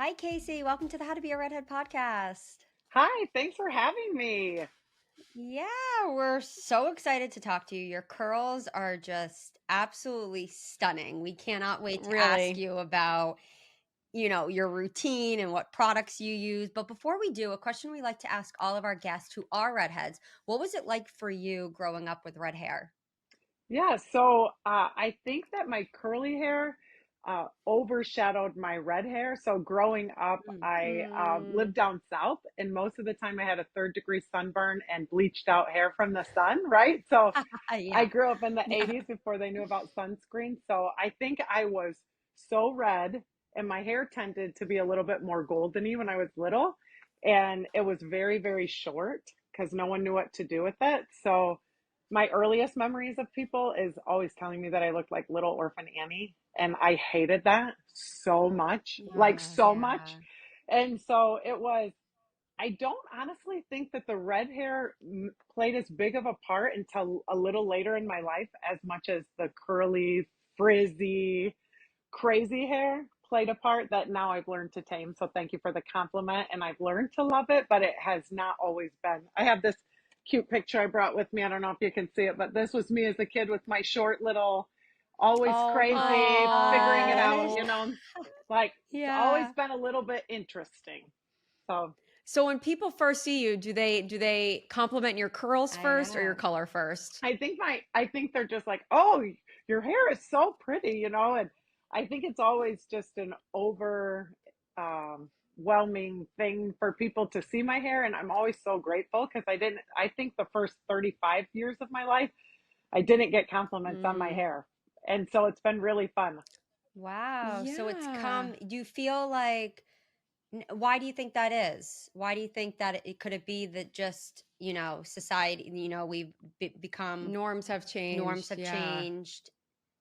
Hi, Casey. Welcome to the How to Be a Redhead podcast. Hi, thanks for having me. Yeah, we're so excited to talk to you. Your curls are just absolutely stunning. We cannot wait to ask Really? you about, your routine and what products you use. But before we do, a question we like to ask all of our guests who are redheads. What was it like for you growing up with red hair? I think that my curly hair overshadowed my red hair. So growing up, Mm. I Mm. lived down south, and most of the time I had a third-degree sunburn and bleached out hair from the sun, right? So I Yeah. grew up in the Yeah. 80s before they knew about sunscreen. So I think I was so red, and my hair tended to be a little bit more goldeny when I was little. And it was very, very short because no one knew what to do with it. So my earliest memories of people is always telling me that I looked like little orphan Annie. And I hated that so much, like Yeah. so much. Yeah. And so I don't honestly think that the red hair played as big of a part until a little later in my life, as much as the curly, frizzy, crazy hair played a part that now I've learned to tame. So thank you for the compliment. And I've learned to love it, but it has not always been. I have this cute picture I brought with me. I don't know if you can see it, but this was me as a kid with my short little, always Oh my crazy, figuring it out, gosh. Oh, like it's always Yeah. been a little bit interesting. So so when people first see you, do they compliment your curls I first or your know. color first? I think they're just like, oh, your hair is so pretty, and I think it's always just an whelming thing for people to see my hair, and I'm always so grateful because I think the first 35 years of my life, I didn't get compliments on my Mm. hair. And so it's been really fun. Wow. So it's Yeah. come, do you feel like, why do you think that is? Why do you think that it could it be that just, society, become, Norms have norms changed. have Yeah. changed?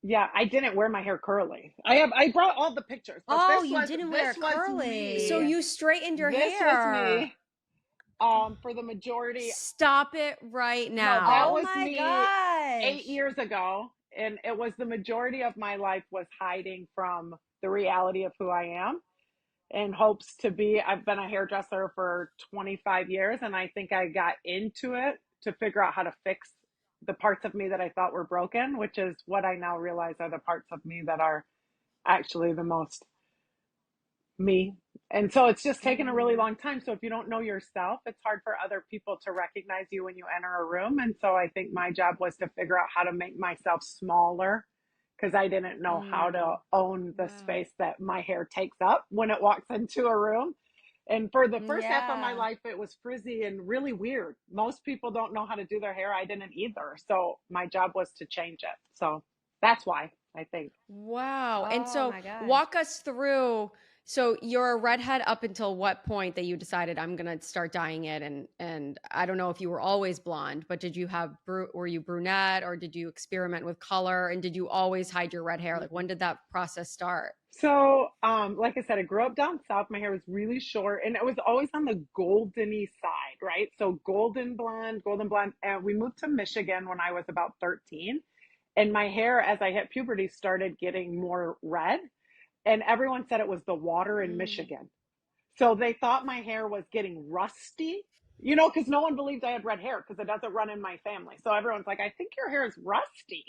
Yeah, I didn't wear my hair curly. I brought all the pictures, but Oh, this you was didn't wear this it was So curly. me. you straightened your This was hair. me for the majority. Stop it right No, that now. Oh was my me 8 gosh. years ago, and it was the majority of my life was hiding from the reality of who I am in hopes to be. I've been a hairdresser for 25 years, and I think I got into it to figure out how to fix the parts of me that I thought were broken, which is what I now realize are the parts of me that are actually the most me. And so it's just taken a really Mm, long time. So if you don't know yourself, it's hard for other people to recognize you when you enter a room. And so I think my job was to figure out how to make myself smaller because I didn't know how to mm, own the Wow. space that my hair takes up when it walks into a room. And for the first half of my yeah. life, it was frizzy and really weird. Most people don't know how to do their hair. I didn't either. So my job was to change it. So that's why I think. Wow. And Oh so my gosh. walk us through. So you're a redhead up until what point that you decided I'm gonna start dyeing it? And I don't know if you were always blonde, but did you have were you brunette or did you experiment with color? And did you always hide your red hair? Like when did that process start? Like I said, I grew up down south. My hair was really short and it was always on the goldeny side, right? So golden blonde. And we moved to Michigan when I was about 13. And my hair, as I hit puberty, started getting more red. And everyone said it was the water in Mm. Michigan. So they thought my hair was getting rusty, because no one believed I had red hair because it doesn't run in my family. So everyone's like, I think your hair is rusty.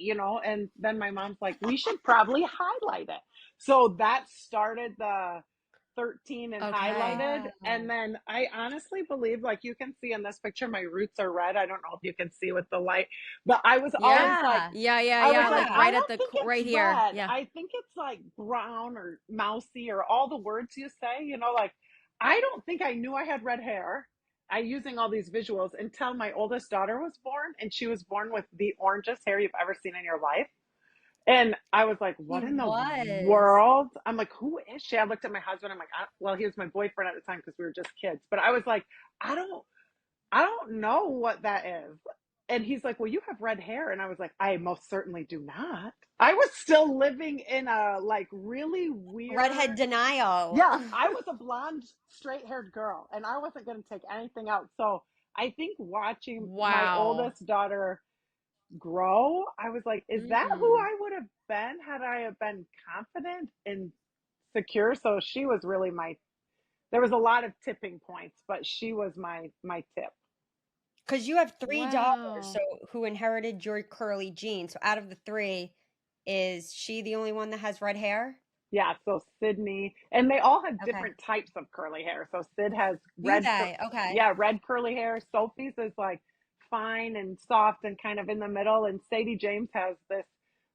And then my mom's like, we should probably highlight it. So that started the 13 and Okay. highlighted. Wow. And then I honestly believe, like you can see in this picture, my roots are red. I don't know if you can see with the light, but I was always Yeah. like, Yeah. Yeah, yeah, I was yeah. like, Like Yeah. I right at don't the think it's right here. red. Yeah. I think it's like brown or mousy or all the words you say, like I don't think I knew I had red hair. I using all these visuals until my oldest daughter was born, and she was born with the orangest hair you've ever seen in your life. And I was like, He what in the was. world? I'm like, who is she? I looked at my husband. I'm like, well, he was my boyfriend at the time because we were just kids. But I was like, I don't, I don't know what that is. And he's like, well, you have red hair. And I was like, I most certainly do not. I was still living in a like really Redhead weird, denial. yeah, I was a blonde, straight haired girl and I wasn't going to take anything out. So I think watching my Wow. oldest daughter grow, I was like, is that who Mm. I would have been had I have been confident and secure? So she was really my there was a lot of tipping points, but she was my tip. Because you have 3 daughters, so Wow. who inherited your curly genes. So out of the 3, is she the only one that has red hair? Yeah, so Sydney, and they all have Okay. different types of curly hair. So Sid has Do they? Okay. yeah, red curly hair. Sophie's is like fine and soft and kind of in the middle. And Sadie James has this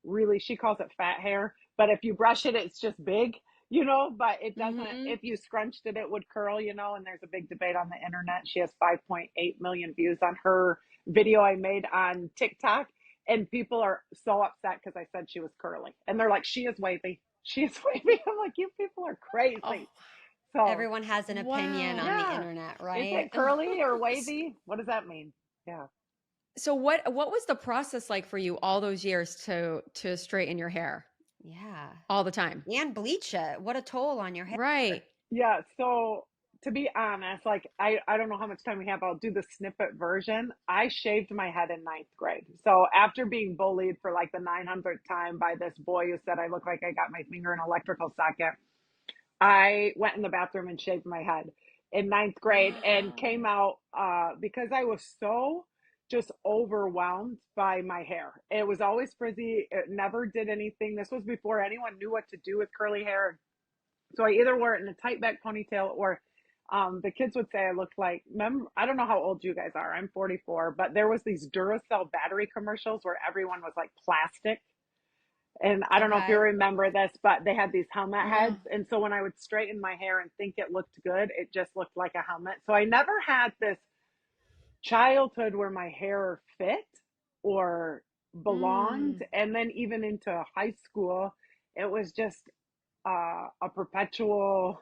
really, she calls it fat hair, but if you brush it, it's just big, but it doesn't, Mhm. if you scrunched it, it would curl, and there's a big debate on the internet. She has 5.8 million views on her video I made on TikTok. And people are so upset because I said she was curly. And they're like, she is wavy. She is wavy. I'm like, you people are Oh, crazy. So, Everyone has an opinion on wow. the yeah. internet, Is right? it curly or wavy? What does that mean? Yeah. So what was the process like for you all those years to straighten your hair Yeah. all the time? And bleach it. What a toll on your hair. Right. Yeah. So, to be honest, like, I don't know how much time we have. I'll do the snippet version. I shaved my head in ninth grade. So, after being bullied for like the 900th time by this boy who said I look like I got my finger in an electrical socket, I went in the bathroom and shaved my head in ninth grade and came out because I was so just overwhelmed by my hair. It was always frizzy. It never did anything. This was before anyone knew what to do with curly hair. So I either wore it in a tight back ponytail or the kids would say I looked like, I don't know how old you guys are. I'm 44, but there was these Duracell battery commercials where everyone was like plastic. And I don't know if you Okay. remember this, but they had these helmet heads. No. And so when I would straighten my hair and think it looked good, it just looked like a helmet. So I never had this childhood where my hair fit or belonged. Mm. And then even into high school, it was just a perpetual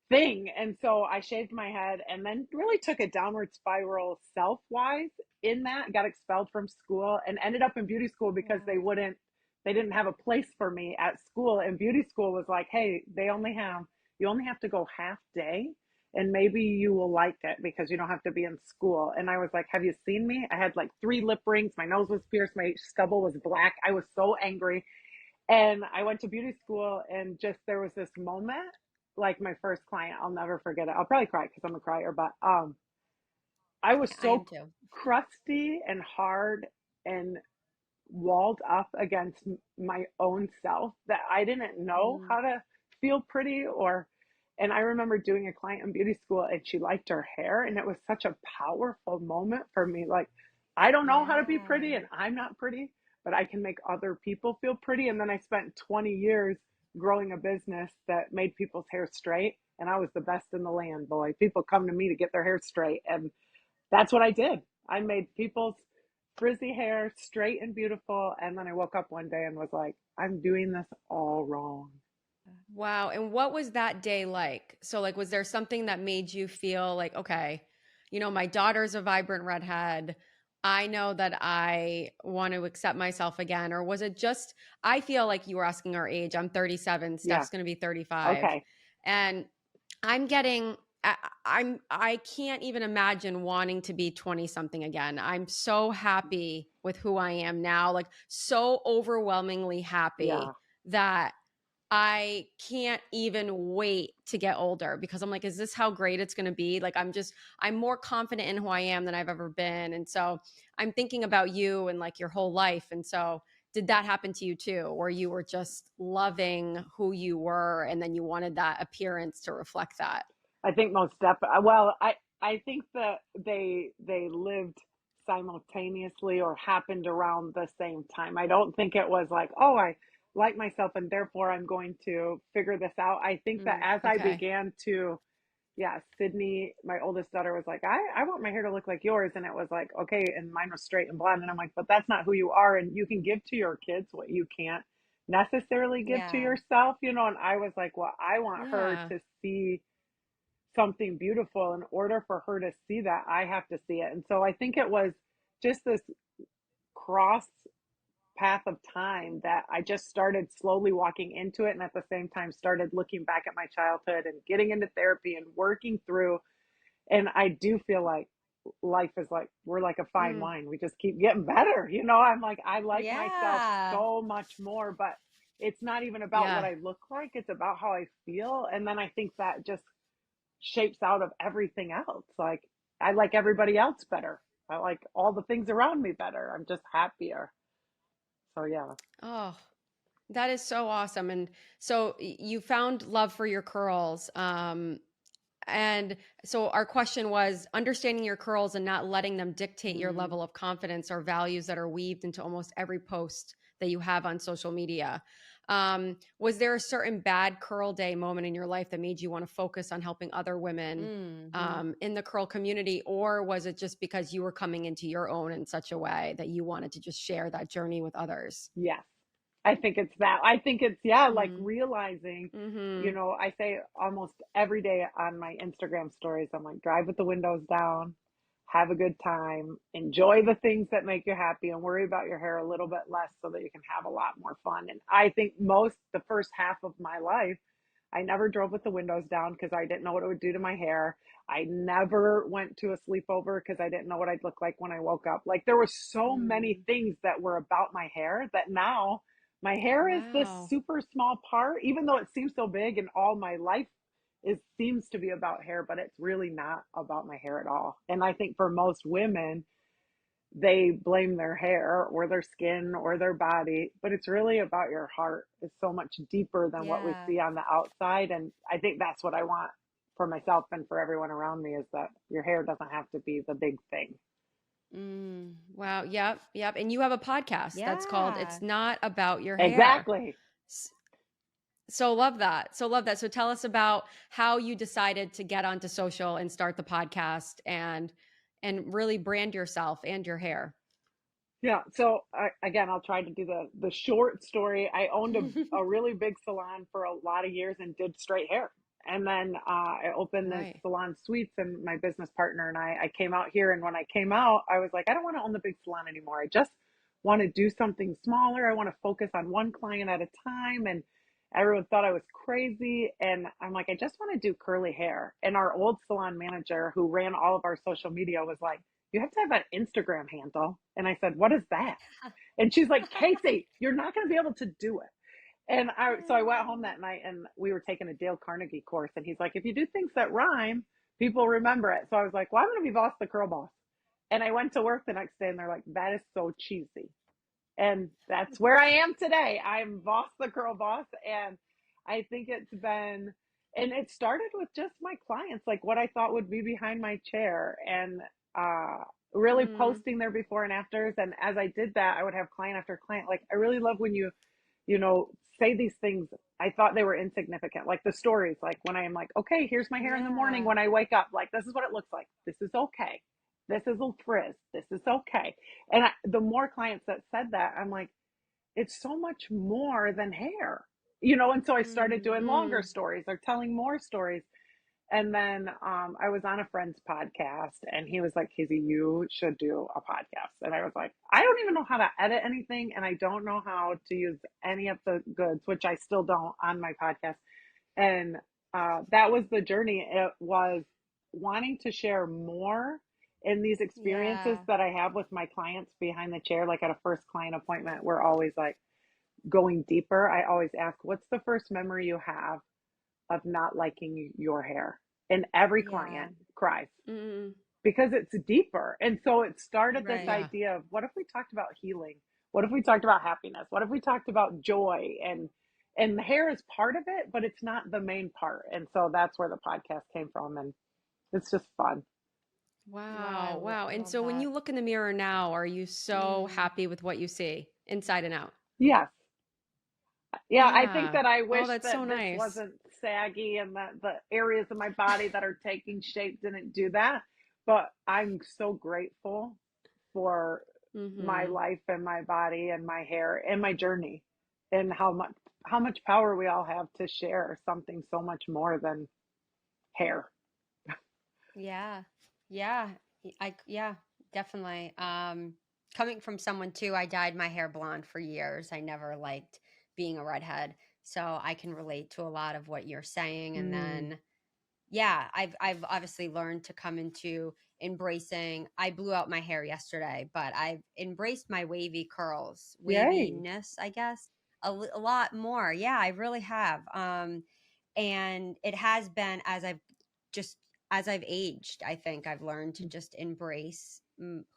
thing. And so I shaved my head and then really took a downward spiral self wise in that, got expelled from school and ended up in beauty school because Wow. they didn't have a place for me at school. And beauty school was like, hey, you only have to go half day and maybe you will like it because you don't have to be in school. And I was like, have you seen me? I had like 3 lip rings. My nose was pierced. My stubble was black. I was so angry. And I went to beauty school and just there was this moment, like my first client, I'll never forget it. I'll probably cry because I'm a crier, but I was I so am too. crusty and hard and walled up against my own self that I didn't know Mm. how to feel pretty or and I remember doing a client in beauty school and she liked her hair and it was such a powerful moment for me. Like, I don't know how to be Yeah. pretty and I'm not pretty, but I can make other people feel pretty. And then I spent 20 years growing a business that made people's hair straight and I was the best in the land, boy. People come to me to get their hair straight and that's what I did. I made people's frizzy hair straight and beautiful. And then I woke up one day and was like, I'm doing this all wrong. Wow. And what was that day like? So, like, was there something that made you feel like, okay, my daughter's a vibrant redhead. I know that I want to accept myself again. Or was it just, I feel like you were asking our age. I'm 37, Yeah. Steph's going to be 35. Okay. And I'm getting, I can't even imagine wanting to be 20 something again. I'm so happy with who I am now, like, so overwhelmingly Yeah. happy that I can't even wait to get older because I'm like, is this how great it's going to be? Like, I'm more confident in who I am than I've ever been. And so I'm thinking about you and like your whole life. And so, did that happen to you too, where you were just loving who you were and then you wanted that appearance to reflect that? I think most definitely. Well, I think that they lived simultaneously or happened around the same time. I don't think it was like, oh, I like myself and therefore I'm going to figure this out. I think that as I Okay. began to, yeah, Sydney, my oldest daughter was like, I want my hair to look like yours. And it was like, okay. And mine was straight and blonde. And I'm like, but that's not who you are. And you can give to your kids what you can't necessarily give to Yeah. yourself, And I was like, well, I want her Yeah. to see something beautiful. In order for her to see that, I have to see it. And so I think it was just this cross path of time that I just started slowly walking into it and at the same time started looking back at my childhood and getting into therapy and working through. And I do feel like life is like we're like a fine Mm, wine. We just keep getting better. I'm like I like myself Yeah. so much more, but it's not even about what yeah. I look like, it's about how I feel. And then I think that just shapes out of everything else. Like, I like everybody else better. I like all the things around me better. I'm just happier. So yeah. Oh, that is so awesome. And so you found love for your curls. And so our question was understanding your curls and not letting them dictate your Mm. level of confidence or values that are weaved into almost every post that you have on social media. Was there a certain bad curl day moment in your life that made you want to focus on helping other women Mm-hmm. in the curl community? Or was it just because you were coming into your own in such a way that you wanted to just share that journey with others? Yes. I think it's that. I think it's, yeah, like Mm. realizing, Mm-hmm. I say almost every day on my Instagram stories, I'm like, drive with the windows down, have a good time, enjoy the things that make you happy, and worry about your hair a little bit less so that you can have a lot more fun. And I think the first half of my life, I never drove with the windows down because I didn't know what it would do to my hair. I never went to a sleepover because I didn't know what I'd look like when I woke up. Like, there were so many Mm. things that were about my hair that now my hair is this Wow. super small part, even though it seems so big, and all my life is seems to be about hair, but it's really not about my hair at all. And I think for most women, they blame their hair or their skin or their body, but it's really about your heart. It's so much deeper than what we Yeah. see on the outside. And I think that's what I want for myself and for everyone around me, is that your hair doesn't have to be the big thing. Wow. Yep. Yep. And you have a podcast that's called Yeah. It's Not About Your Hair. Exactly. S- So love that. So love that. So tell us about how you decided to get onto social and start the podcast and really brand yourself and your hair. Yeah. So again, I'll try to do the short story. I owned a really big salon for a lot of years and did straight hair. And then I opened this Right. salon suites, and my business partner and I came out here. And when I came out, I was like, I don't want to own the big salon anymore. I just want to do something smaller. I want to focus on one client at a time. And everyone thought I was crazy. And I'm like, I just want to do curly hair. And our old salon manager, who ran all of our social media, was like, you have to have an Instagram handle. And I said, what is that? And she's like, Casey, you're not going to be able to do it. And so I went home that night, and we were taking a Dale Carnegie course. And he's like, if you do things that rhyme, people remember it. So I was like, well, I'm going to be Voss the Curl Boss. And I went to work the next day, and they're like, that is so cheesy. And that's where I am today. I'm Voss the Curl Boss. And I think it's been, and it started with just my clients, like what I thought would be behind my chair, and uh, really Mm, posting their before and afters. And as I did that, I would have client after client. Like, I really love when you know, say these things. I thought they were insignificant, like the stories, like when I am like, okay, here's my hair in the morning Yeah. when I wake up, like, this is what it looks like. This is okay. This is a frizz. This is okay. And the more clients that said that, I'm like, it's so much more than hair, and so I started doing longer mm. stories or telling more stories. And then I was on a friend's podcast, and he was like, Casey, you should do a podcast. And I was like, I don't even know how to edit anything, and I don't know how to use any of the goods, which I still don't on my podcast. And that was the journey. It was wanting to share more in these experiences Yeah. that I have with my clients behind the chair. Like, at a first client appointment, we're always like going deeper. I always ask, what's the first memory you have of not liking your hair? And every Yeah. client cries Mm. because it's deeper. And so it started this Right. Yeah. idea of, what if we talked about healing? What if we talked about happiness? What if we talked about joy? And the hair is part of it, but it's not the main part. And so that's where the podcast came from. And it's just fun. Wow. Wow. Wow. And Love so when that. you look in the mirror now, are you so Mm. happy with what you see inside and out? Yes. Yeah, I think Yeah. that I Oh, wish that's so that this nice. wasn't saggy, and that the areas of my body that are taking shape didn't do that. But I'm so grateful for my Mm-hmm. life and my body and my hair and my journey, and how much power we all have to share something so much more than hair. Yeah. Yeah. Yeah, definitely. Coming from someone too, I dyed my hair blonde for years. I never liked being a redhead. So I can relate to a lot of what you're saying. And Mm, then yeah, I've obviously learned to come into embracing. I blew out my hair yesterday, but I've embraced my wavy curls, yay. waviness, I guess, a lot more. Yeah, I really have. And it has been as I've just as I've aged, I think I've learned to just embrace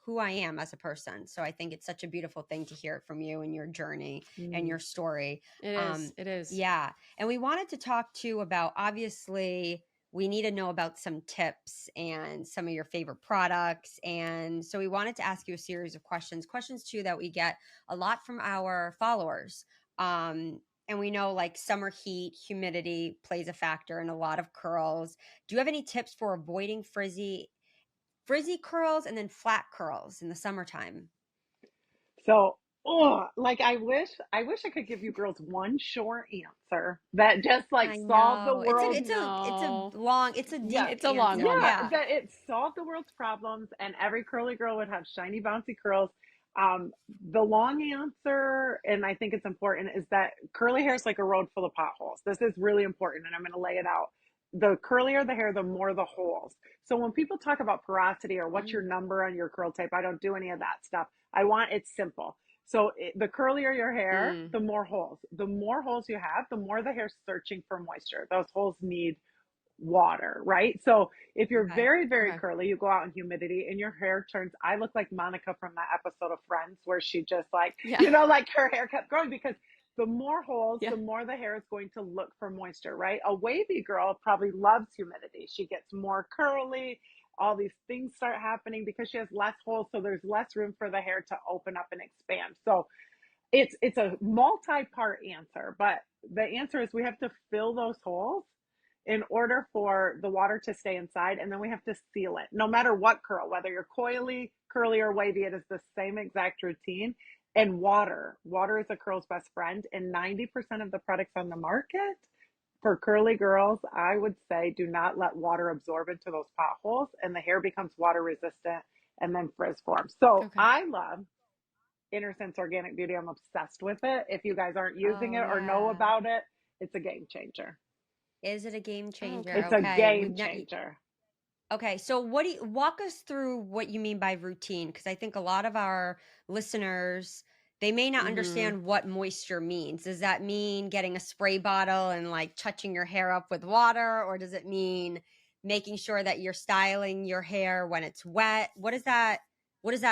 who I am as a person. So I think it's such a beautiful thing to hear it from you and your journey and your story. It is. It is. Yeah. And we wanted to talk too about, obviously, we need to know about some tips and some of your favorite products. And so we wanted to ask you a series of questions too that we get a lot from our followers. And we know like summer heat, humidity plays a factor in a lot of curls. Do you have any tips for avoiding frizzy curls and then flat curls in the summertime? So, oh, like I wish I could give you girls one short answer that just like I solved the know. world's It's a yeah, deep It's a long one. yeah, Yeah. that it solved the world's problems and every curly girl would have shiny, bouncy curls. Um, the long answer, and I think it's important, is that curly hair is like a road full of potholes. This is really important, and I'm going to lay it out. The curlier the hair, the more the holes. So when people talk about porosity or what's your number on your curl tape, I don't do any of that stuff. I want it simple. So the curlier your hair, Mm. the more holes. The more holes you have, the more the hair's searching for moisture. Those holes need water, right? So if you're Okay. very, very Okay. curly, you go out in humidity and your hair turns, I look like Monica from that episode of Friends where she just like, Yeah. you know, like her hair kept growing because the more holes, Yeah. the more the hair is going to look for moisture, right? A wavy girl probably loves humidity. She gets more curly. All these things start happening because she has less holes. So there's less room for the hair to open up and expand. So it's a multi-part answer, but the answer is we have to fill those holes in order for the water to stay inside, and then we have to seal it. No matter what curl, whether you're coily, curly, or wavy, it is the same exact routine. And water is a curl's best friend, and 90% of the products on the market for curly girls, I would say, do not let water absorb into those potholes, and the hair becomes water resistant, and then frizz forms. So Okay. I love Sense Organic Beauty. I'm obsessed with it. If you guys aren't using Oh it or know yeah. about it, it's a game changer. Is it a game Oh, changer? It's okay. a Okay. game changer. Okay. So what do you walk us through what you mean by routine? Because I think a lot of our listeners, they may not Mm-hmm. understand what moisture means. Does that mean getting a spray bottle and like touching your hair up with water? Or does it mean making sure that you're styling your hair when it's wet? What does that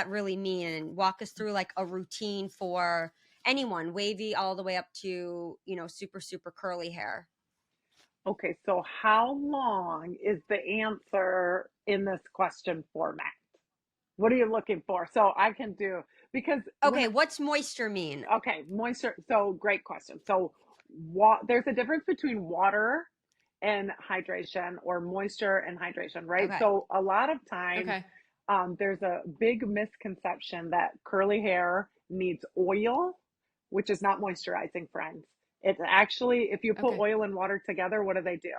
really mean? And walk us through like a routine for anyone, wavy all the way up to, super, super curly hair. Okay, so how long is the answer in this question format? What are you looking for? So I can do because when Okay, what's moisture mean? okay, moisture. So great question. So there's a difference between water and hydration or moisture and hydration, right? Okay. So a lot of times Okay. there's a big misconception that curly hair needs oil, which is not moisturizing, friends. It's actually, if you put Okay. oil and water together, what do?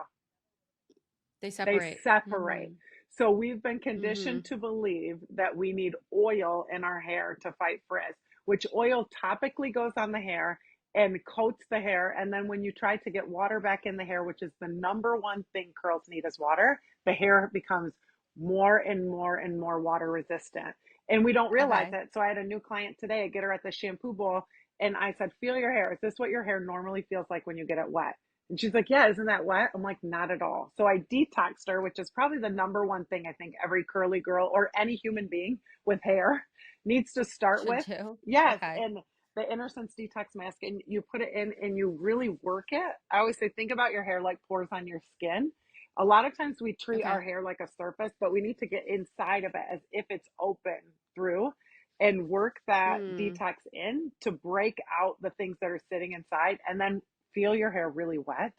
They They separate. separate. Mm-hmm. So we've been Mm-hmm. conditioned to believe that we need oil in our hair to fight frizz, which oil topically goes on the hair and coats the hair. And then when you try to get water back in the hair, which is the number one thing curls need is water, the hair becomes more and more and more water resistant. And we don't realize Okay. it. So I had a new client today, I get her at the shampoo bowl, and I said, feel your hair. Is this what your hair normally feels like when you get it wet? And she's like, yeah, isn't that wet? I'm like, not at all. So I detoxed her, which is probably the number one thing I think every curly girl or any human being with hair needs to start Should with. do. Yes. Okay. And the Sense Detox Mask, and you put it in and you really work it. I always say, think about your hair like pores on your skin. A lot of times we treat our Okay. hair like a surface, but we need to get inside of it as if it's open through and work that Mm. detox in to break out the things that are sitting inside and then feel your hair really wet.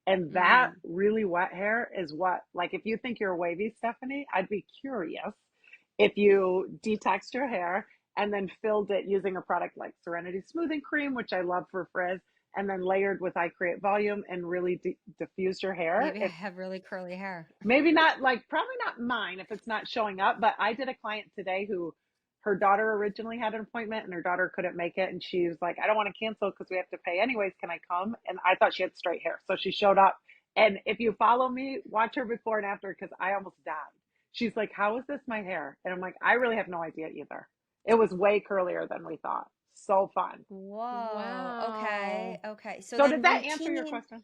And that Mm. really wet hair is what, like, if you think you're wavy, Stephanie, I'd be curious if you detoxed your hair and then filled it using a product like Serenity Smoothing Cream, which I love for frizz, and then layered with I Create Volume and really diffused your hair. Maybe I If have really curly hair. maybe not, like, probably not mine if it's not showing up, but I did a client today who her daughter originally had an appointment and her daughter couldn't make it, and she was like, I don't want to cancel because we have to pay anyways, can I come? And I thought she had straight hair, so she showed up. And if you follow me, watch her before and after, because I almost died. She's like, how is this my hair? And I'm like, I really have no idea either. It was way curlier than we thought. So fun. Whoa. Okay. Wow. Okay. So So then did that answer your routine. question?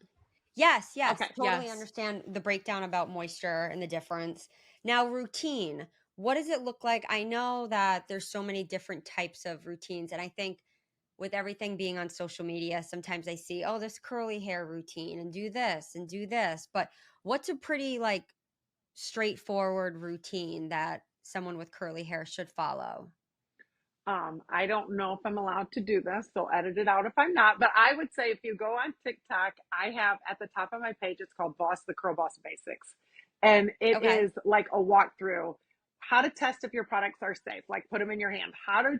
Yes, yes, Okay. totally Yes. understand the breakdown about moisture and the difference. Now, routine, what does it look like? I know that there's so many different types of routines, and I think with everything being on social media, sometimes I see, oh, this curly hair routine and do this and do this. But what's a pretty like straightforward routine that someone with curly hair should follow? I don't know if I'm allowed to do this, so edit it out if I'm not. But I would say if you go on TikTok, I have at the top of my page, it's called Boss the Curl Boss Basics. And it Okay. is like a walkthrough how to test if your products are safe, like put them in your hand, how to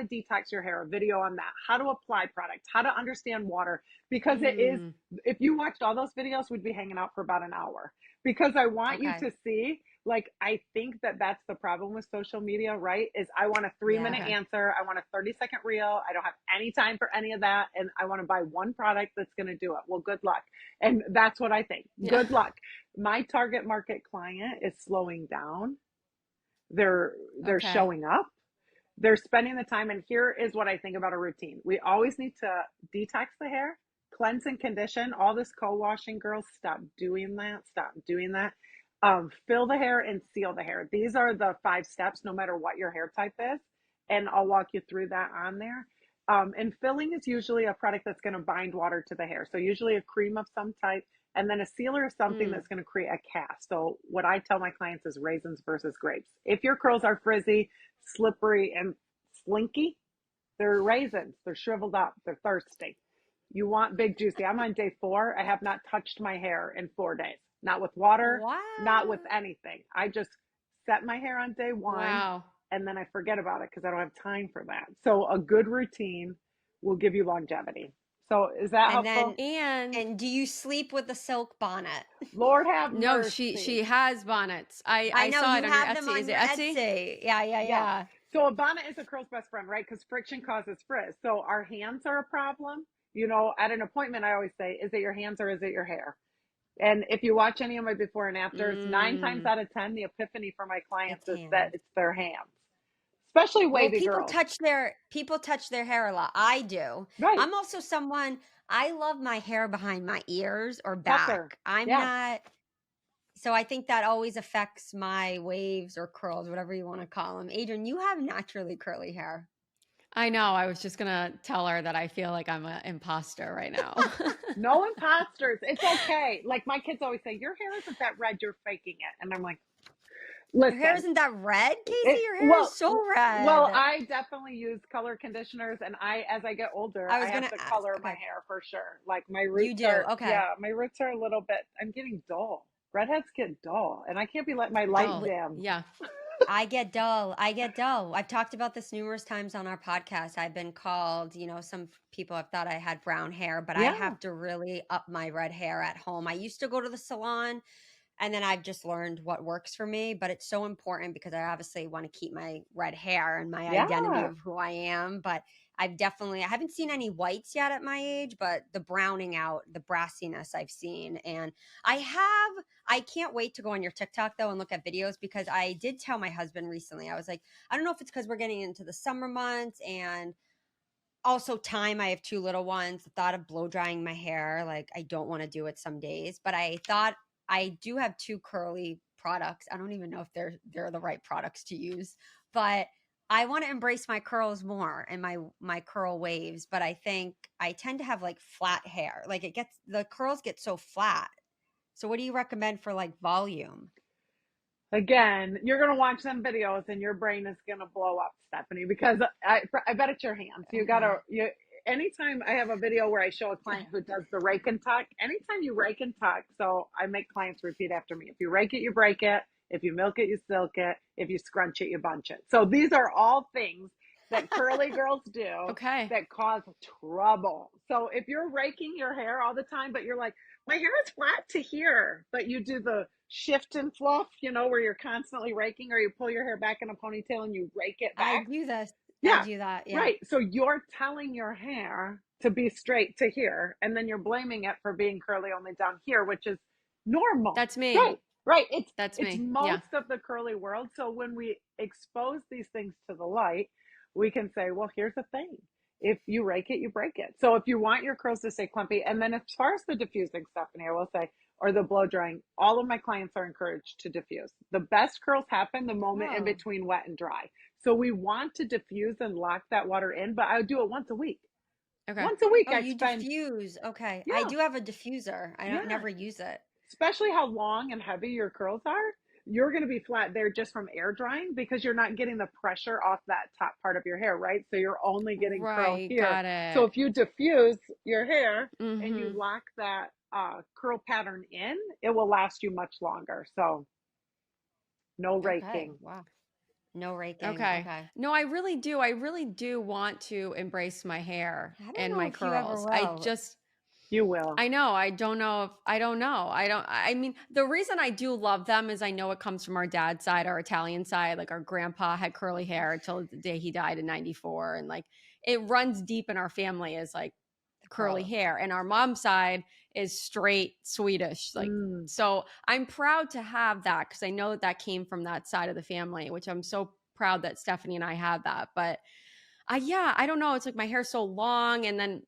detox your hair, a video on that, how to apply products, how to understand water. Because it is, Mm, if you watched all those videos, we'd be hanging out for about an hour. Because I want you Okay. to see, like, I think that that's the problem with social media, right? Is I want a 3 minute Yeah. okay. answer. I want a 30-second reel. I don't have any time for any of that. And I want to buy one product that's going to do it. Well, good luck. And that's what I think. Yeah. Good luck. My target market client is slowing down. They're Okay. showing up. They're spending the time. And here is what I think about a routine. We always need to detox the hair, cleanse and condition. All this co-washing, girls, stop doing that. Stop doing that. Fill the hair and seal the hair. These are the 5 steps, no matter what your hair type is. And I'll walk you through that on there. And filling is usually a product that's going to bind water to the hair. So usually a cream of some type. And then a sealer is something Mm, that's going to create a cast. So what I tell my clients is raisins versus grapes. If your curls are frizzy, slippery, and slinky, they're raisins. They're shriveled up. They're thirsty. You want big juicy. I'm on day 4. I have not touched my hair in 4 days. Not with water, not with What? anything. I just set my hair on day 1 wow. and then I forget about it because I don't have time for that. So a good routine will give you longevity. So is that And then, helpful? And and do you sleep with a silk bonnet? Lord have no, she mercy. has bonnets. I I know saw it you on your have them Etsy. on Is it your Etsy? Etsy. Yeah, yeah, Yes. yeah. So a bonnet is a curl's best friend, right? Because friction causes frizz. So our hands are a problem. You know, at an appointment, I always say, is it your hands or is it your hair? And if you watch any of my before and afters, 9 times Mm. out of 10, the epiphany for my clients It's is that hands. it's their hands, especially Well, wavy girls. people touch their hair a lot. I do. Right. I'm also someone I love my hair behind my ears or Pucker. back. I'm Yes. not so I think that always affects my waves or curls, whatever you want to call them. Adrian, you have naturally curly hair. I know. I was just gonna tell her that I feel like I'm an imposter right now. No imposters. It's okay. Like my kids always say, your hair isn't that red. You're faking it. And I'm like, Your hair listen, isn't that red, Casey? it, Your hair is well, so well, red. I definitely use color conditioners, and as I get older, I I was have gonna to ask. color my Okay. hair for sure. Like my You roots do. are, Okay. yeah, my roots are a little bit. I'm getting dull. Redheads get dull, and I can't be letting my I light Dull. dim. Yeah. I get dull. I get dull. I've talked about this numerous times on our podcast. I've been called, some people have thought I had brown hair, but I Yeah, have to really up my red hair at home. I used to go to the salon and then I've just learned what works for me, but it's so important because I obviously want to keep my red hair and my identity yeah. of who I am, but I haven't seen any whites yet at my age, but the browning out, the brassiness I've seen. And I can't wait to go on your TikTok though and look at videos because I did tell my husband recently, I was like, I don't know if it's because we're getting into the summer months and also time. I have 2 little ones. The thought of blow drying my hair, like I don't want to do it some days, but I thought I do have 2 curly products. I don't even know if they're the right products to use, but I want to embrace my curls more and my curl waves, but I think I tend to have like flat hair. Like the curls get so flat. So what do you recommend for like volume? Again, you're gonna watch some videos, and your brain is gonna blow up, Stephanie, because I bet it's your hands. You Okay. gotta you. Anytime I have a video where I show a client who does the rake and tuck, anytime you rake and tuck, so I make clients repeat after me. If you rake it, you break it. If you milk it, you silk it. If you scrunch it, you bunch it. So these are all things that curly girls do Okay. that cause trouble. So if you're raking your hair all the time, but you're like, my hair is flat to here, but you do the shift and fluff, where you're constantly raking, or you pull your hair back in a ponytail and you rake it I back. do this. I Yeah, do that. Yeah. right. So you're telling your hair to be straight to here, and then you're blaming it for being curly only down here, which is normal. That's me. Right, right. It's That's it's me. Yeah. most of the curly world. So when we expose these things to the light, we can say, well, here's the thing. If you rake it, you break it. So if you want your curls to stay clumpy, and then as far as the diffusing, Stephanie, I will say, or the blow drying, all of my clients are encouraged to diffuse. The best curls happen the moment in Oh, between wet and dry. So we want to diffuse and lock that water in, but I do it once a week. Okay. Once a week, oh, I you spend, diffuse. Okay. I yeah, do have a diffuser. I don't yeah. never use it. Especially how long and heavy your curls are, you're going to be flat there just from air drying because you're not getting the pressure off that top part of your hair, right? So you're only getting curl Right. here. Got So it. if you diffuse your hair and you Mm-hmm. lock that curl pattern in, it will last you much longer. So no Okay. raking. Wow. No raking. Okay. Okay. No, I really do. I really do want to embrace my hair I don't and know my if you ever curls. I will. just You will. I know. I don't know if I don't know. I mean, the reason I do love them is I know it comes from our dad's side, our Italian side. Like our grandpa had curly hair until the day he died in 94. And like it runs deep in our family as like The curly curls. hair. And our mom's side is straight Swedish. Like, Mm. so I'm proud to have that because I know that that came from that side of the family, which I'm so proud that Stephanie and I have that. But yeah, I don't know. It's like my hair's so long and then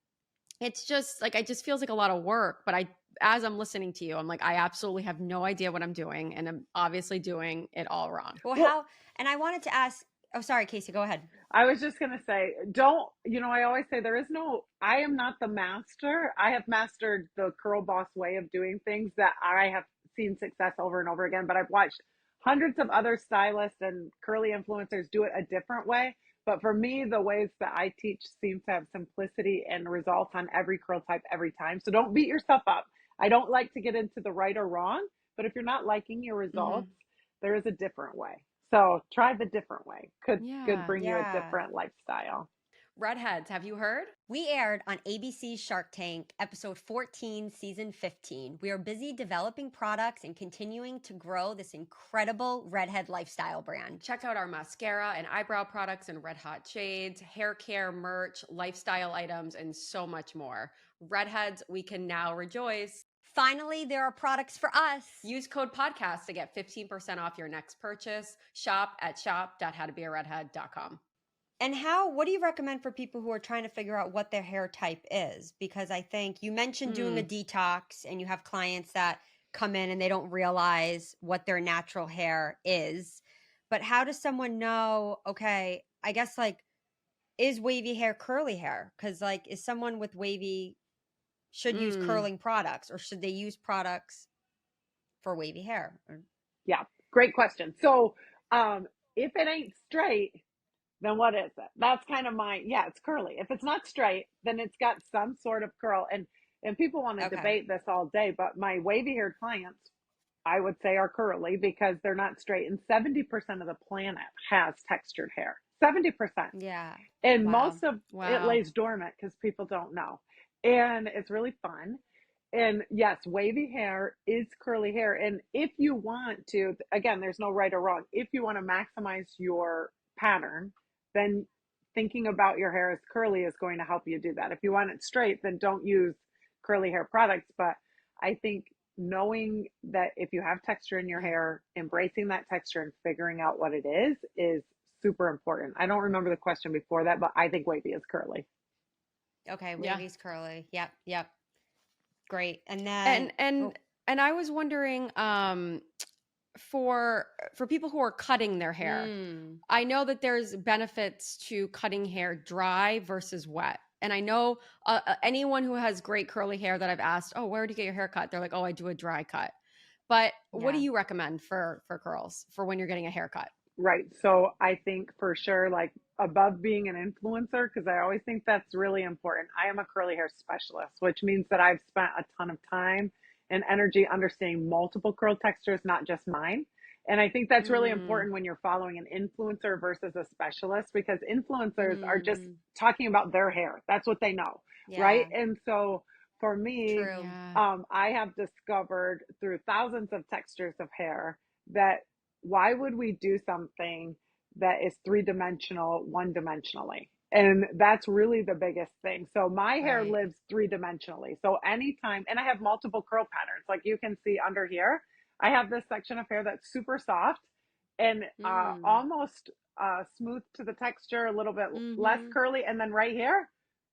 it's just like it just feels like a lot of work, but I as I'm listening to you, I'm like I absolutely have no idea what I'm doing and I'm obviously doing it all wrong. Well, Well, how? And I wanted to ask. Oh, sorry, Casey. Go ahead. I was just going to say, don't, I always say there is no, I am not the master. I have mastered the curl boss way of doing things that I have seen success over and over again, but I've watched hundreds of other stylists and curly influencers do it a different way. But for me, the ways that I teach seem to have simplicity and results on every curl type every time. So don't beat yourself up. I don't like to get into the right or wrong, but if you're not liking your Hmm. results, there is a different way. So try the different way. Could Yeah. bring you a Yeah. different lifestyle. Redheads, have you heard? We aired on ABC's Shark Tank, episode 14, season 15. We are busy developing products and continuing to grow this incredible redhead lifestyle brand. Check out our mascara and eyebrow products in red hot shades, hair care, merch, lifestyle items, and so much more. Redheads, we can now rejoice. Finally, there are products for us. Use code podcast to get 15% off your next purchase. Shop at shop.howtobearedhead.com. And what do you recommend for people who are trying to figure out what their hair type is? Because I think you mentioned doing a detox and you have clients that come in and they don't realize what their natural hair is. But how does someone know, okay, I guess like, is wavy hair curly hair? Because like, is someone with wavy should use Mm. curling products or should they use products for wavy hair? Yeah, great question. So, if it ain't straight, then what is it? That's kind of yeah, it's curly. If it's not straight, then it's got some sort of curl. And people want to Okay. debate this all day, but my wavy haired clients, I would say, are curly because they're not straight. And 70% of the planet has textured hair. 70%. Yeah. And Wow. most of it Wow. lays dormant because people don't know. And it's really fun. And yes, wavy hair is curly hair. And if you want to, again, there's no right or wrong. If you want to maximize your pattern, then thinking about your hair as curly is going to help you do that. If you want it straight, then don't use curly hair products. But I think knowing that if you have texture in your hair, embracing that texture and figuring out what it is super important. I don't remember the question before that, but I think wavy is curly. Okay. Yeah. Wavy's curly. Yep. Yep. Great. And then, And and oh, and I was wondering for people who are cutting their hair. mm, I know that there's benefits to cutting hair dry versus wet. And I know anyone who has great curly hair that I've asked, "Oh, where do you get your hair cut?" They're like, "Oh, I do a dry cut." But what do yeah. you recommend for curls for when you're getting a haircut? Right. So I think for sure, like above being an influencer, because I always think that's really important. I am a curly hair specialist, which means that I've spent a ton of time and energy understanding multiple curl textures, not just mine. And I think that's really Mm, important when you're following an influencer versus a specialist because influencers are just Mm, talking about their hair. That's what they know. Right. yeah. And so for me, True. yeah. I have discovered through thousands of textures of hair that why would we do something that is three-dimensional one-dimensionally? And that's really the biggest thing. So my hair Right. lives three-dimensionally. So anytime, and I have multiple curl patterns, like you can see under here, I have this section of hair that's super soft and Mm, almost smooth to the texture, a little bit less mm-hmm. curly. And then right here,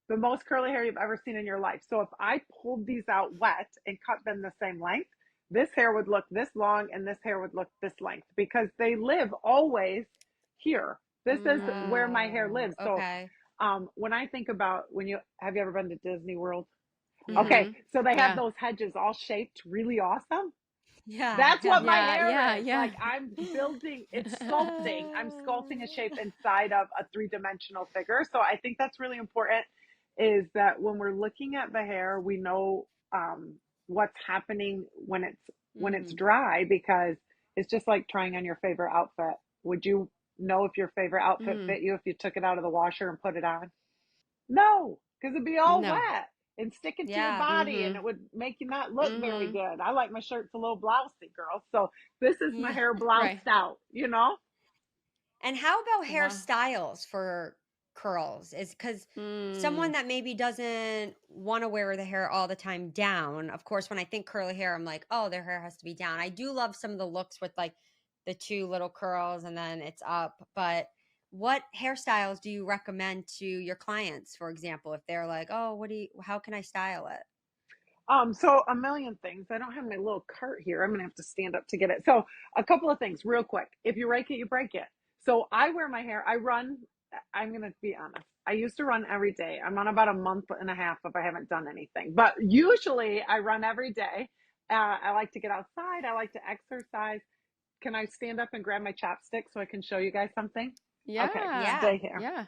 the most curly hair you've ever seen in your life. So if I pulled these out wet and cut them the same length, this hair would look this long and this hair would look this length because they live always here. This is where my hair Oh, lives. So okay. when I think about have you ever been to Disney World? Okay, Mhm. so they have Yeah. those hedges all shaped really awesome. Yeah, That's yeah. what my Yeah, hair yeah, is. yeah. Like it's sculpting. I'm sculpting a shape inside of a three-dimensional figure. So I think that's really important is that when we're looking at the hair, we know what's happening when it's Mhm. dry because it's just like trying on your favorite outfit. Would you know if your favorite outfit Mhm. fit you if you took it out of the washer and put it on? No, because it'd be all No. wet and stick it to your Yeah. body and Mhm. it would make you not look very Mhm. good. I like my shirts a little blousey, girl. So this is my Yeah. hair Right. bloused out, you know? And how about Wow. hairstyles for curls? Is because someone Mm. that maybe doesn't want to wear the hair all the time down. Of course, when I think curly hair, I'm like, oh, their hair has to be down. I do love some of the looks with like the two little curls and then it's up. But what hairstyles do you recommend to your clients, for example, if they're like, oh, how can I style it? So a million things. I don't have my little cart here. I'm gonna have to stand up to get it. So a couple of things real quick. If you rake it, you break it. So I wear my hair, I run, I'm gonna be honest. I used to run every day. I'm on about a month and a half if I haven't done anything. But usually I run every day. I like to get outside. I like to exercise. Can I stand up and grab my chopstick so I can show you guys something? Okay, Yeah. Yeah. stay here. Yeah.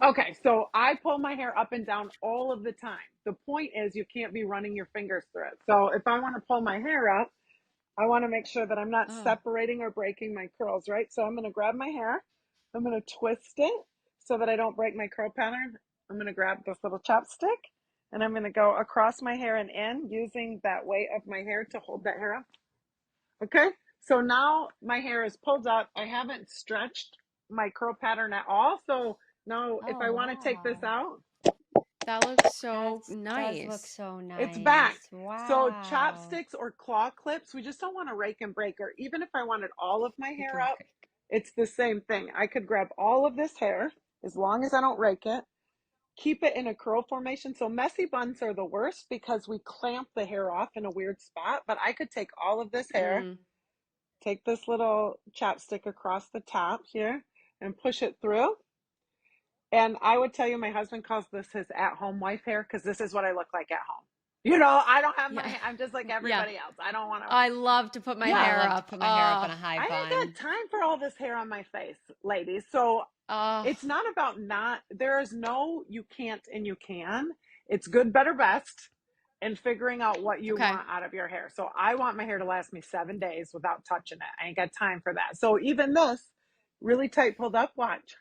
Okay, so I pull my hair up and down all of the time. The point is you can't be running your fingers through it. So if I want to pull my hair up, I want to make sure that I'm not Oh. separating or breaking my curls, right? So I'm going to grab my hair. I'm going to twist it so that I don't break my curl pattern. I'm going to grab this little chopstick and I'm going to go across my hair and in using that weight of my hair to hold that hair up. Okay, so now my hair is pulled up. I haven't stretched my curl pattern at all. So now if Oh, I want to take this wow. out, That looks so That does look nice. so it's back. nice. So Wow. chopsticks or claw clips, we just don't want to rake and break, or even if I wanted all of my You hair can up, break. it's the same thing. I could grab all of this hair as long as I don't rake it, keep it in a curl formation. So messy buns are the worst because we clamp the hair off in a weird spot, but I could take all of this hair, Mm. take this little chapstick across the top here and push it through. And I would tell you, my husband calls this his at-home wife hair because this is what I look like at home. You know, I don't have Yeah. I'm just like Yeah. everybody else. I don't want to. I love to put my I Yeah, hair love to up. put my hair up in a high I ain't bun. got time for all this hair on my face, ladies. So Oh. it's not about not. There is no you can't and you can. It's good, better, best, and figuring out what you Okay. want out of your hair. So I want my hair to last me 7 days without touching it. I ain't got time for that. So even this really tight pulled up, watch.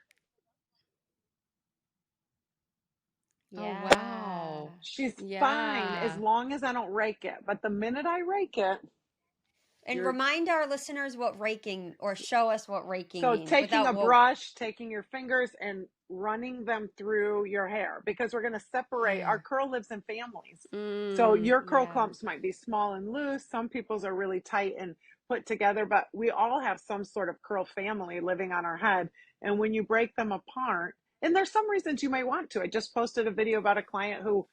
Oh, Yeah. wow. She's fine as Yeah. long as I don't rake it. But the minute I rake it, And you're remind our listeners what raking or show us what raking so means taking without a what. brush, taking your fingers and running them through your hair because we're going to separate. Our Yeah. curl lives in families. So Mm. your curl Yeah. clumps might be small and loose. Some people's are really tight and put together, but we all have some sort of curl family living on our head. And when you break them apart, and there's some reasons you may want to. I just posted a video about a client who,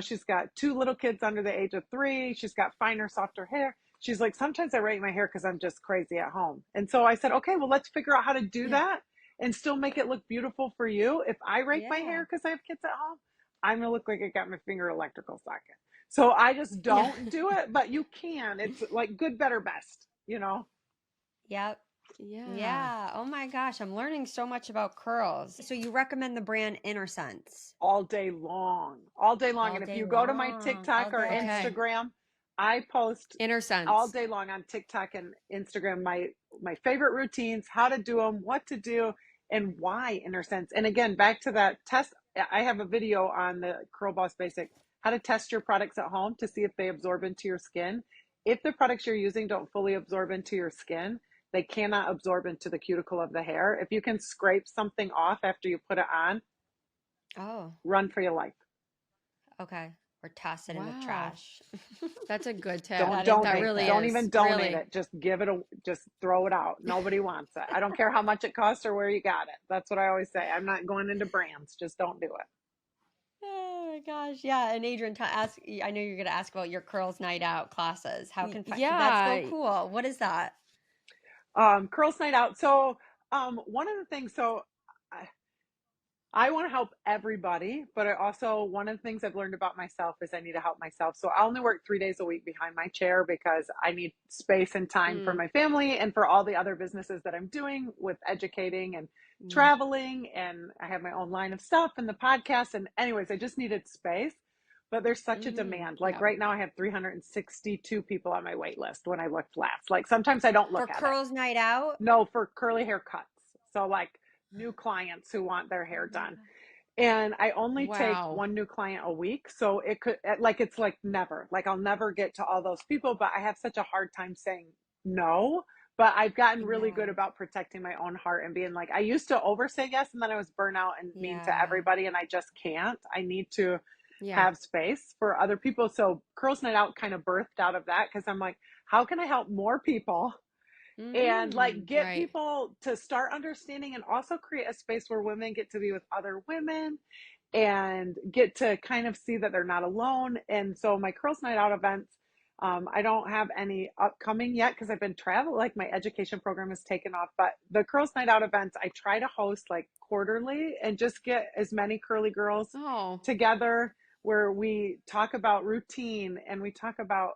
she's got two little kids under the age of 3. She's got finer, softer hair. She's like, sometimes I rake my hair because I'm just crazy at home. And so I said, okay, well, let's figure out how to do Yeah. that and still make it look beautiful for you. If I rake my Yeah. hair because I have kids at home, I'm going to look like I got my finger electrical socket. So I just Yeah. don't do it, but you can. It's like good, better, best. Yep. Yeah. Yeah. Oh my gosh. I'm learning so much about curls. So you recommend the brand Inner Sense All day long, all day long. all And if day you go to my long. TikTok All or Okay. day. Instagram, I post Inner all sense. day long on TikTok and Instagram my favorite routines, how to do them, what to do, and why inner sense. And again, back to that test, I have a video on the CurlBoss Basic, how to test your products at home to see if they absorb into your skin. If the products you're using don't fully absorb into your skin, they cannot absorb into the cuticle of the hair. If you can scrape something off after you put it on, Oh, run for your life. okay. or toss it in the Wow. trash. That's a good tip. Don't That is That donate. really Don't is. even donate Really. it. Just give it just throw it out. Nobody wants it. I don't care how much it costs or where you got it. That's what I always say. I'm not going into brands. Just don't do it. Oh my gosh, yeah. And Adrian, I know you're going to ask about your curls night out classes. How can that's so Yeah. cool. What is that? Curls night out. So one of the things, I want to help everybody, but I also, one of the things I've learned about myself is I need to help myself. So I only work 3 days a week behind my chair because I need space and time for Mm, my family and for all the other businesses that I'm doing with educating and yeah. traveling. And I have my own line of stuff and the podcast. And anyways, I just needed space, but there's such a demand. Like Yeah. right now I have 362 people on my wait list when I looked last. Like sometimes I don't For look at it. curls night out? No, for curly hair cuts. So like new clients who want their Oh hair my done. God. And I only take Wow. one new client a week. So it's like never, like I'll never get to all those people, but I have such a hard time saying no. But I've gotten really good Yeah. about protecting my own heart and being like, I used to over say yes and then I was burnout and mean to Yeah. everybody. And I just can't. I need to Yeah. have space for other people. So Curls Night Out kind of birthed out of that because I'm like, how can I help more people and like get Right. people to start understanding and also create a space where women get to be with other women and get to kind of see that they're not alone. And so my Curls Night Out events, I don't have any upcoming yet because I've been traveling, like my education program has taken off. But the Curls Night Out events, I try to host like quarterly and just get as many curly girls Oh. together where we talk about routine and we talk about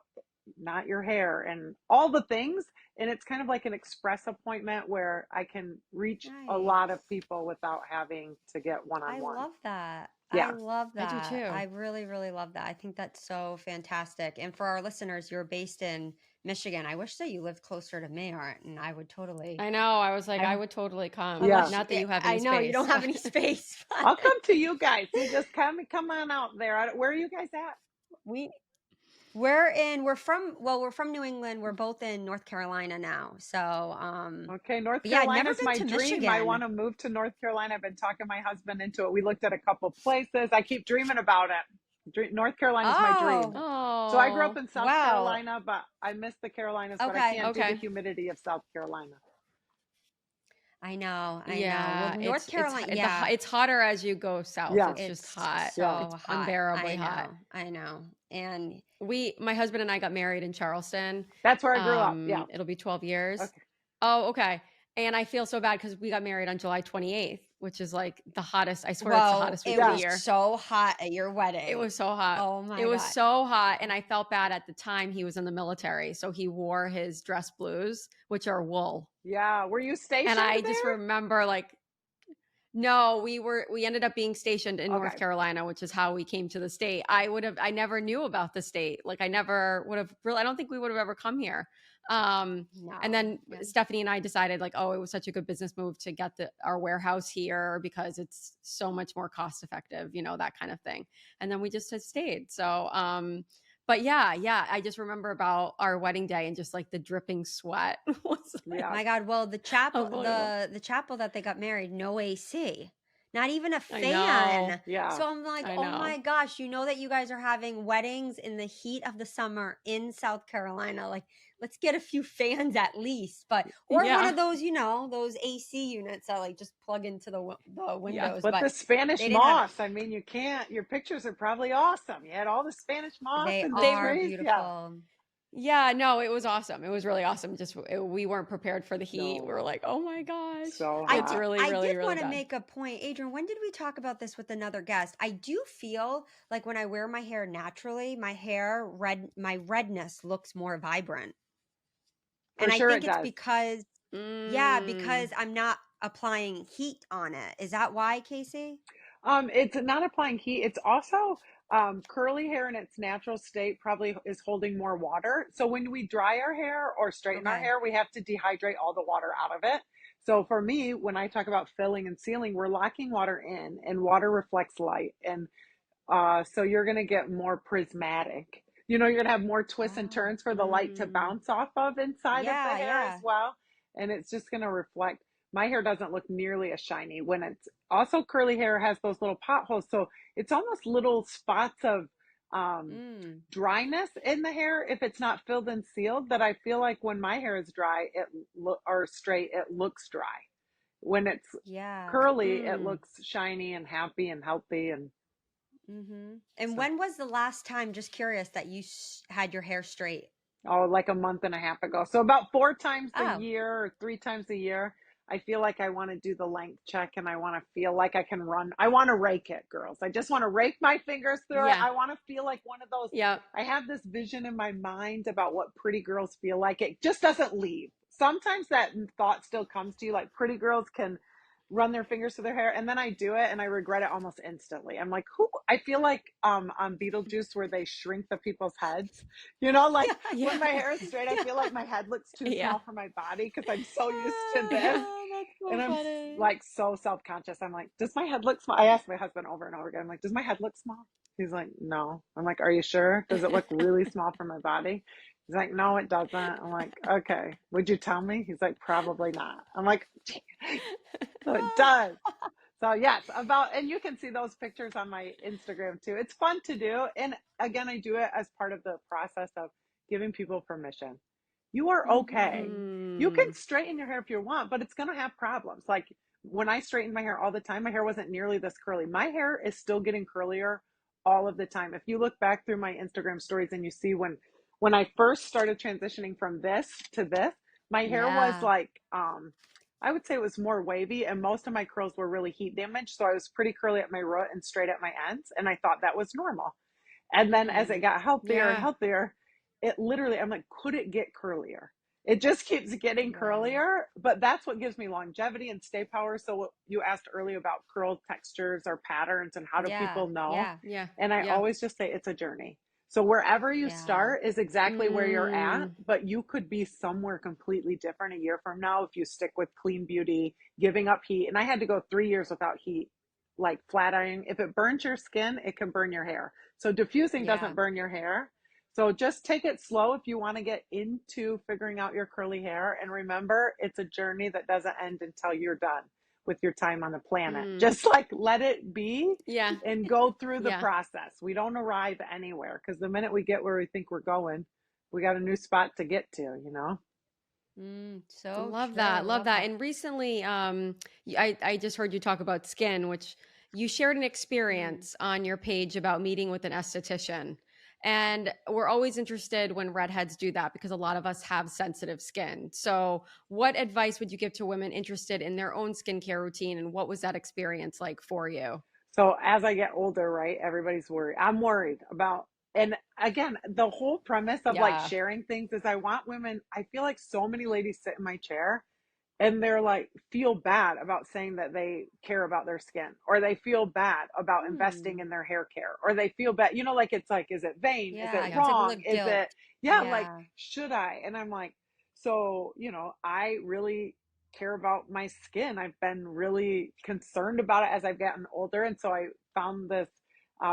not your hair and all the things. And it's kind of like an express appointment where I can reach a lot of Nice. people without having to get one on I one. love that. I Yeah. love I do that. I too. really, really love that. I think that's so fantastic. And for our listeners, you're based in Michigan. I wish that you lived closer to me, or and I would totally. I know. I was like, I I, would totally come. yeah. Unless Not that you have I any know you don't space, have but any space, I'll but come to you guys. You just come on out there. Where are you guys at? we we're from New England. We're both in North Carolina now. So Okay, North but yeah, I'd Carolina never is been my to dream. I want Michigan. to move to North Carolina. I've been talking my husband into it. We looked at a couple places. I keep dreaming about it. North Carolina is my dream. Oh, So I grew up oh, in South wow. Carolina, but I miss the Carolinas, but I Okay. can't do the okay. humidity of South Carolina. I know. I know. Well, Yeah, North Carolina, yeah. it's hotter as you go south. Yeah, It's just It's hot. yeah. It's so hot. unbearably I hot. know. I know. And My husband and I got married in Charleston. That's where I grew up. Yeah. It'll be 12 years. Okay. Oh, okay. And I feel so bad because we got married on July 28th, which is like the hottest. I swear it's the well, hottest week it of the Yeah. was year. so hot at your It wedding. was so hot. Oh It my was God. so hot. And I felt bad at the time. He was in the military. So he wore his dress blues, which are wool. Yeah. Were you And stationed I just there? remember like, no, we ended up being stationed in North Okay. Carolina, which is how we came to the state. I never knew about the state. Like I never would have really, I don't think we would have ever come here. And No. then Yeah. Stephanie and I decided like, oh, it was such a good business move to get our warehouse here because it's so much more cost effective, that kind of thing. And then we just have stayed. So, but yeah, I just remember about our wedding day and just like the dripping sweat was like Yeah. My God. Well, the chapel, unbelievable. the chapel that they got married, no AC, not even a I know. fan. Yeah. So I'm like, I oh know. my gosh, you know that you guys are having weddings in the heat of the summer in South Carolina. Like, let's get a few fans at least, or one Yeah. of those, those AC units that like just plug into the windows. But the Spanish they didn't have moss, I mean, you can't, your pictures are probably awesome. You had all the Spanish moss They and the They are were trees. Yeah. beautiful. Yeah, no, it was awesome. It was really awesome. Just we weren't prepared for the heat. We were No, like, "Oh my gosh." so I It's did hot. really I really did really want to bad. make a point, Adrian. When did we talk about this with another guest? I do feel like when I wear my hair naturally, my redness looks more vibrant. For And I sure think it it's does. because Mm. because I'm not applying heat on it. Is that why, Casey? It's not applying heat. It's also curly hair in its natural state probably is holding more water. So when we dry our hair or straighten our Okay. hair, we have to dehydrate all the water out of it. So for me, when I talk about filling and sealing, we're locking water in, and water reflects light. And so you're going to get more prismatic. You're going to have more twists and Oh. turns for the light to bounce off of inside of the Yeah, hair as yeah. well. And it's just going to reflect. My hair doesn't look nearly as shiny when it's also curly hair has those little potholes. So it's almost little spots of Mm. dryness in the hair if it's not filled and sealed, that I feel like when my hair is dry, or straight, it looks dry. When it's Yeah. curly, it Mm. looks shiny and happy and healthy. And Mm-hmm. And so, when was the last time, just curious, that you had your hair straight? oh, like a month and a half ago. So about 4 times a Oh, year or 3 times a year, I feel like I want to do the length check, and I want to feel like I can run. I want to rake it, girls. I just want to rake my fingers through it. Yeah. I want to feel like one of those. Yeah. I have this vision in my mind about what pretty girls feel like. It just doesn't leave. Sometimes that thought still comes to you, like pretty girls can run their fingers through their hair, and then I do it and I regret it almost instantly. I'm like, who? I feel like on Beetlejuice, where they shrink the people's heads, like yeah, when Yeah. my hair is straight, I yeah, feel like my head looks too Yeah. small for my body because I'm so used to this. Oh, that's And so I'm funny. like so self-conscious. I'm like, does my head look small? I ask my husband over and over again. I'm like, does my head look small? He's like, no. I'm like, are you sure? Does it look really small for my body? He's like, no, it doesn't. I'm like, okay. Would you tell me? He's like, probably not. I'm like, so it does. So yes, and you can see those pictures on my Instagram too. It's fun to do. And again, I do it as part of the process of giving people permission. You are okay. Mm-hmm. You can Mm. straighten your hair if you want, but it's going to have problems. Like when I straightened my hair all the time, my hair wasn't nearly this curly. My hair is still getting curlier all of the time. If you look back through my Instagram stories and you see when I first started transitioning from this to this, my hair was Yeah. like I would say it was more wavy, and most of my curls were really heat damaged. So I was pretty curly at my root and straight at my ends. And I thought that was normal. And then as it Mm. got healthier and Yeah. healthier, it literally, I'm like, could it get curlier? It just keeps getting Wow. curlier, but that's what gives me longevity and stay power. So what you asked earlier about curl textures or patterns and how do Yeah. people know? Yeah. Yeah. And I Yeah. always just say it's a journey. So wherever you Yeah. start is exactly where you're at, Mm. but you could be somewhere completely different a year from now if you stick with clean beauty, giving up heat. And I had to go 3 years without heat, like flat ironing. If it burns your skin, it can burn your hair. So diffusing Yeah. doesn't burn your hair. So just take it slow if you want to get into figuring out your curly hair. And remember, it's a journey that doesn't end until you're done with your time on the planet. Mm. Just like let it be Yeah. and go through the Yeah. process. We don't arrive anywhere because the minute we get where we think we're going, we got a new spot to get to. So Love true. that. Love Love that. that. And recently, I just heard you talk about skin, which you shared an Mm. experience on your page about meeting with an esthetician. And we're always interested when redheads do that because a lot of us have sensitive skin. So, what advice would you give to women interested in their own skincare routine? And what was that experience like for you? So as I get older, right, everybody's worried. I'm worried about, and again, the whole premise of like Yeah. sharing things is I want women, I feel like so many ladies sit in my chair and they're like feel bad about saying that they care about their skin, or they feel bad about investing Mm. in their hair care, or they feel bad, like it's like, is it vain, is it Yeah. Yeah. It's like a wrong, little is guilt. it, yeah, like Yeah. should I? And I'm like, so I really care about my skin. I've been really concerned about it as I've gotten older, and so I found this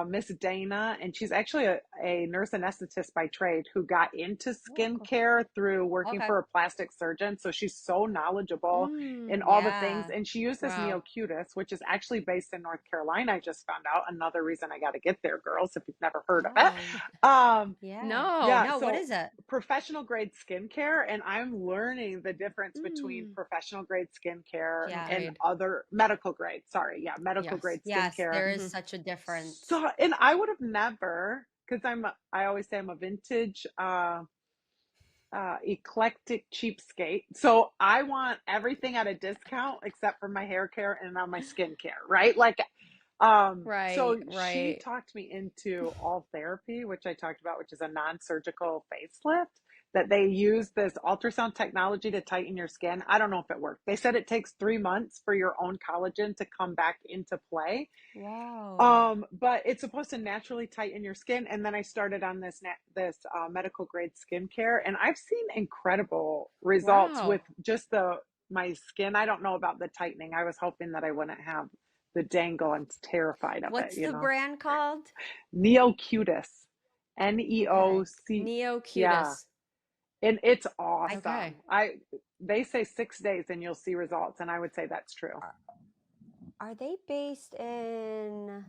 Miss Dana, and she's actually a nurse anesthetist by trade who got into Oh, cool. skincare through working Okay. for a plastic surgeon. So she's so knowledgeable in Mm. all the things. Yeah. And she uses Wow. Neocutis, which is actually based in North Carolina. I just found out, another reason I got to get there, girls, if you've never heard of it. Oh, yeah. No. Yeah, No, what so is it? professional grade skincare, and I'm learning the difference between Mm. professional grade skincare Yeah. and Agreed. other medical grade. Sorry, yeah, medical Yes. grade Yes, skincare. there is Hmm. such a difference. So, and I would have never, because I always say I'm a vintage eclectic cheapskate. So I want everything at a discount except for my hair care and on my skincare, right? Like, so Right. she Right. talked me into all therapy, which I talked about, which is a non-surgical facelift that they use this ultrasound technology to tighten your skin. I don't know if it worked. They said it takes 3 months for your own collagen to come back into play. Wow. But it's supposed to naturally tighten your skin. And then I started on this medical grade skincare, and I've seen incredible results with Wow. just my skin. I don't know about the tightening. I was hoping that I wouldn't have the dangle. I'm terrified of What's the it. brand called? Neocutis, Okay. Neoc. Neo Yeah, Cutis. and it's I Okay. awesome. They say 6 days and you'll see results, and I would say that's true. are, are they based in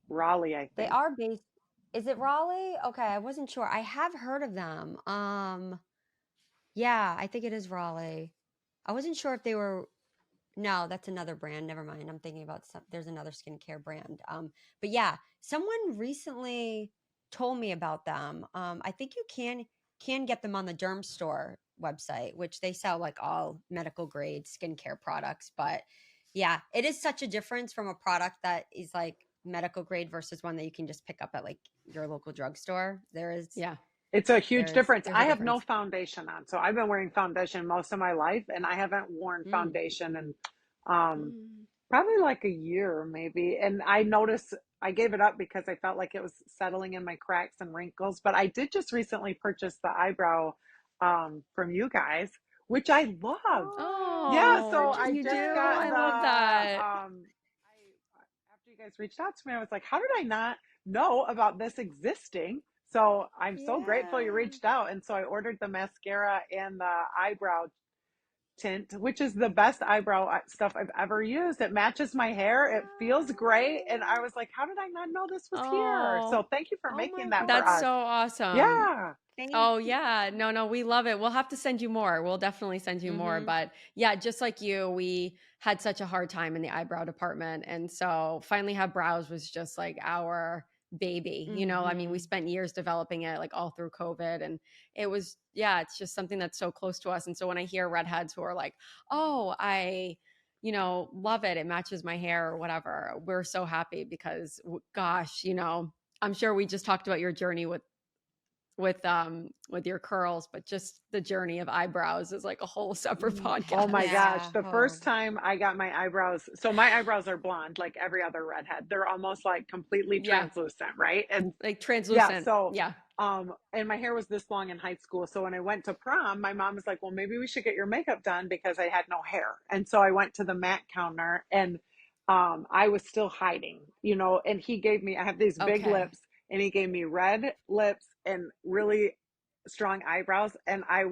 Raleigh, I they think. are based Is it Raleigh? Okay, I wasn't sure. I have heard of them. Yeah, I think it is Raleigh. I wasn't sure if they were. No, that's another brand. Never mind. I'm thinking about some. There's another skincare brand. But yeah, someone recently told me about them. I think you can get them on the Derm Store website, which they sell like all medical grade skincare products. But yeah, it is such a difference from a product that is like medical grade versus one that you can just pick up at like your local drugstore. Yeah. It's a huge difference. There's a I have no difference. foundation on, so I've been wearing foundation most of my life, and I haven't worn Mm. foundation in um, Mm. probably like a year maybe. And I noticed I gave it up because I felt like it was settling in my cracks and wrinkles. But I did just recently purchase the eyebrow from you guys, which I love. Yeah, so Oh, I you do? just got I the love that. after you guys reached out to me, I was like, how did I not know about this existing? So I'm so grateful you Yeah. reached out. And so I ordered the mascara and the eyebrow tint, which is the best eyebrow stuff I've ever used. It matches my hair. It feels great. And I was like, how did I not know this was here? Oh, So thank you for Oh my making that for that's us. gosh. so awesome. Yeah. Thank Oh you. yeah, no, we love it. We'll have to send you more. We'll definitely send you more. Mm-hmm. But yeah, just like you, we had such a hard time in the eyebrow department, and so finally have brows was just like our baby. I mean, we Mm-hmm. spent years developing it, like all through COVID, and it was yeah, it's just something that's so close to us. And so when I hear redheads who are like, oh, I love it. It matches my hair or whatever. We're so happy because gosh, I'm sure we just talked about your journey with your curls, but just the journey of eyebrows is like a whole separate Oh my podcast. gosh. Yeah. The Oh. first time I got my eyebrows, so my eyebrows are blonde like every other redhead. They're almost like completely Yeah, translucent, right? And like yeah, translucent. so Yeah. and my hair was this long in high school. So when I went to prom, my mom was like, well, maybe we should get your makeup done because I had no hair. And so I went to the MAC counter and I was still hiding, and he gave me, I have these big Okay. lips and he gave me red lips and really strong eyebrows. And I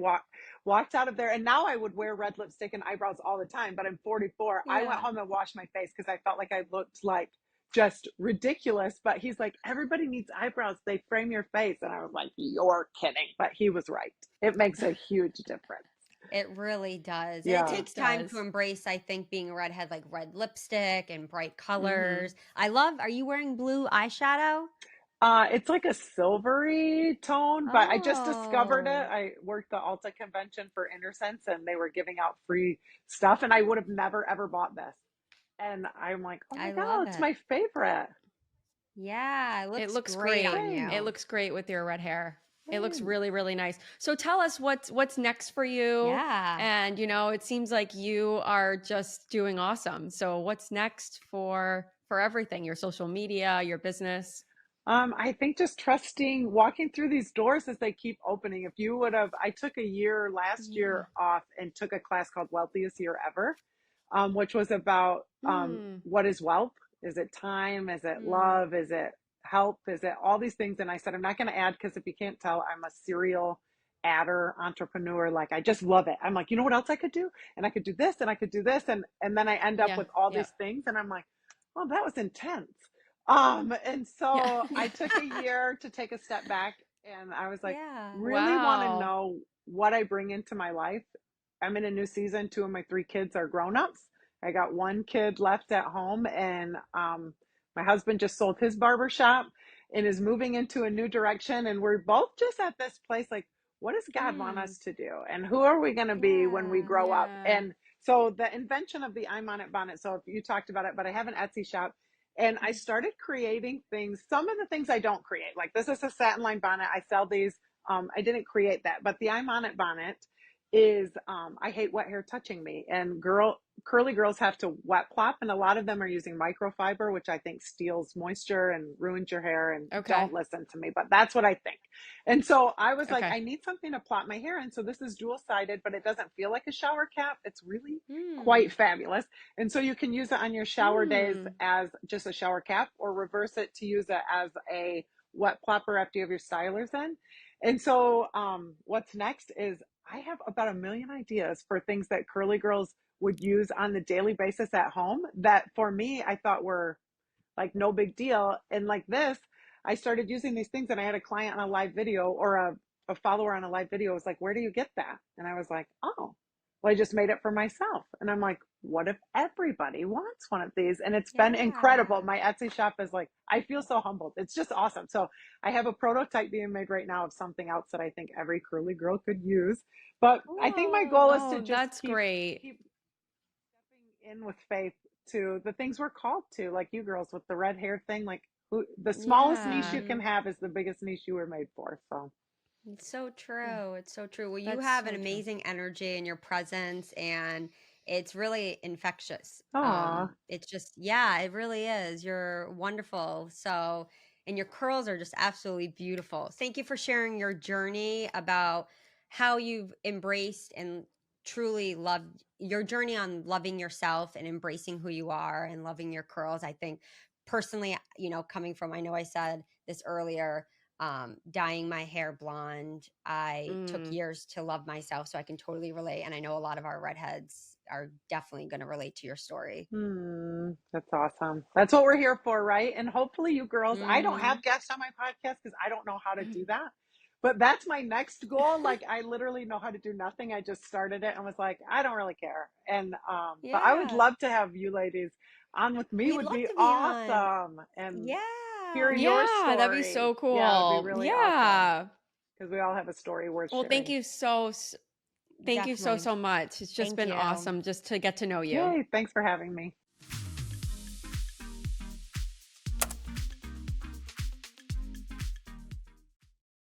walked out of there, and now I would wear red lipstick and eyebrows all the time, but I'm 44. I went Yeah. home and washed my face because I felt like I looked like just ridiculous. But he's like, everybody needs eyebrows, they frame your face. And I was like, you're kidding. But he was right. It makes a huge difference. It really does. And it Yeah. takes It time to does. embrace, I think, being a redhead, like red lipstick and bright Mhm. colors. Are you wearing blue eyeshadow? It's like a silvery tone, but I just discovered it. Oh, I worked the Ulta convention for Intersense, and they were giving out free stuff, and I would have never ever bought this. And I'm like, oh my I God, love it's it. my favorite. Yeah, it It looks looks great great. on Thanks. It you. looks great with your red hair. It looks Thanks. really, really nice. So tell us what's next for you. Yeah. And it seems like you are just doing awesome. So what's next for everything? Your social media, your business? I think just trusting, walking through these doors as they keep opening. If you would have, I took a year last Yeah. year off and took a class called Wealthiest Year Ever, which was about Mm. what is wealth? Is it time? Is it Mm. love? Is it health? Is it all these things? And I said, I'm not going to add because if you can't tell, I'm a serial adder entrepreneur. Like I just love it. I'm like, you know what else I could do? And I could do this and I could do this. And then I end up Yeah. with all Yeah. these things. And I'm like, oh, that was intense. And Yeah. so Yeah. I took a year to take a step back and I was like, Yeah. really want to Wow. know what I bring into my life. I'm in a new season. Two of my three kids are grown-ups. I got one kid left at home, and my husband just sold his barber shop and is moving into a new direction. And we're both just at this place like, what does God want Mm. us to do? And who are we going to be when we Yeah. grow up? Yeah. And so the invention of the I'm on it bonnet. So if you talked about it, but I have an Etsy shop and I started creating things. Some of the things I don't create, like this is a satin-lined bonnet. I sell these. I didn't create that, but the I'm on it bonnet is I hate wet hair touching me, and curly girls have to wet plop, and a lot of them are using microfiber, which I think steals moisture and ruins your hair. And Okay. don't listen to me, but that's what I think. And so I was like, Okay. I need something to plop my hair in. So this is dual sided, but it doesn't feel like a shower cap. It's really quite Mm. fabulous. And so you can use it on your shower days Mm. as just a shower cap, or reverse it to use it as a wet plopper after you have your stylers in. And so what's next is I have about a million ideas for things that curly girls would use on the daily basis at home that for me I thought were like no big deal. And like this, I started using these things, and I had a client on a live video, or a follower on a live video was like, where do you get that? And I was like, oh, well, I just made it for myself. And I'm like, what if everybody wants one of these? And it's been incredible. Yeah. My Etsy shop is like, I feel so humbled. It's just awesome. So I have a prototype being made right now of something else that I think every curly girl could use. But I think my goal is to Oh, just that's great. keep stepping in with faith to the things we're called to, like you girls with the red hair thing. Like, the smallest niche Yeah, you can Mhm. have is the biggest niche you were made for. So It's so yeah. true. It's so true. Well, you that's have an so true. amazing energy in your presence, and it's really infectious. Aw. It's just, yeah, it really is. You're wonderful. So, and your curls are just absolutely beautiful. Thank you for sharing your journey about how you've embraced and truly loved your journey on loving yourself and embracing who you are and loving your curls. I think personally, coming from, I know I said this earlier, dyeing my hair blonde. I took Mm. years to love myself, so I can totally relate. And I know a lot of our redheads are definitely going to relate to your story. That's awesome. That's what we're here for, right? And hopefully, you girls, I don't Hmm. have guests on my podcast because I don't know how to do that. But that's my next goal. Like, I literally know how to do nothing. I just started it and was like, I don't really care. And but I would Yeah, love to have you ladies on with me. we'd Would love be to be on. awesome. And hear Yeah. your Yeah, that'd be story. so Yeah, it would be cool. really awesome Yeah. because we all have a story worth Well, sharing. thank you so Definitely. so much. It's just Thank been you. awesome just to get to know you. Yay. Thanks for having me.